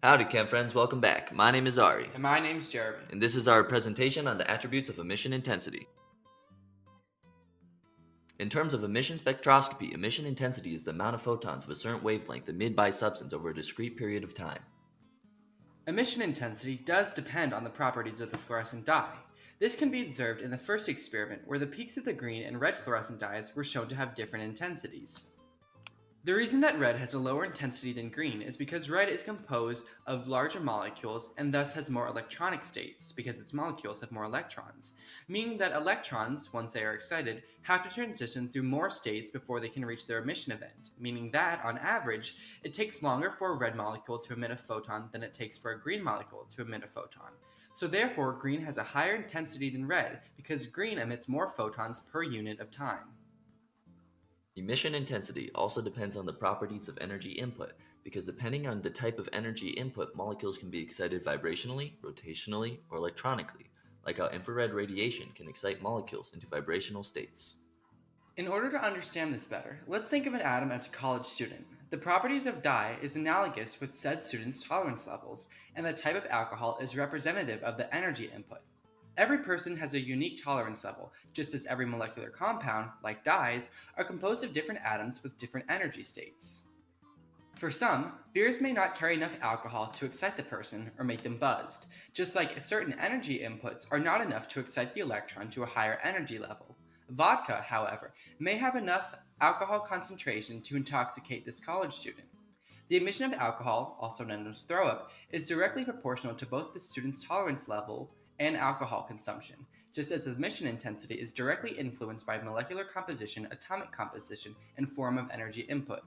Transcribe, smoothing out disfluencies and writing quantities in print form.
Howdy, Chem friends. Welcome back. My name is Ari, And my name's Jeremy. and this is our presentation on the attributes of emission intensity. In terms of emission spectroscopy, emission intensity is the amount of photons of a certain wavelength emitted by a substance over a discrete period of time. Emission intensity does depend on the properties of the fluorescent dye. This can be observed in the first experiment where the peaks of the green and red fluorescent dyes were shown to have different intensities. The reason that red has a lower intensity than green is because red is composed of larger molecules and thus has more electronic states because its molecules have more electrons, meaning that electrons, once they are excited, have to transition through more states before they can reach their emission event, meaning that, on average, it takes longer for a red molecule to emit a photon than it takes for a green molecule to emit a photon. So therefore, green has a higher intensity than red because green emits more photons per unit of time. Emission intensity also depends on the properties of energy input, because depending on the type of energy input, molecules can be excited vibrationally, rotationally, or electronically, like how infrared radiation can excite molecules into vibrational states. In order to understand this better, let's think of an atom as a college student. The properties of dye is analogous with said student's tolerance levels, and the type of alcohol is representative of the energy input. Every person has a unique tolerance level, just as every molecular compound, like dyes, are composed of different atoms with different energy states. For some, beers may not carry enough alcohol to excite the person or make them buzzed, just like certain energy inputs are not enough to excite the electron to a higher energy level. Vodka, however, may have enough alcohol concentration to intoxicate this college student. The emission of alcohol, also known as throw-up, is directly proportional to both the student's tolerance level and alcohol consumption, just as emission intensity is directly influenced by molecular composition, atomic composition, and form of energy input.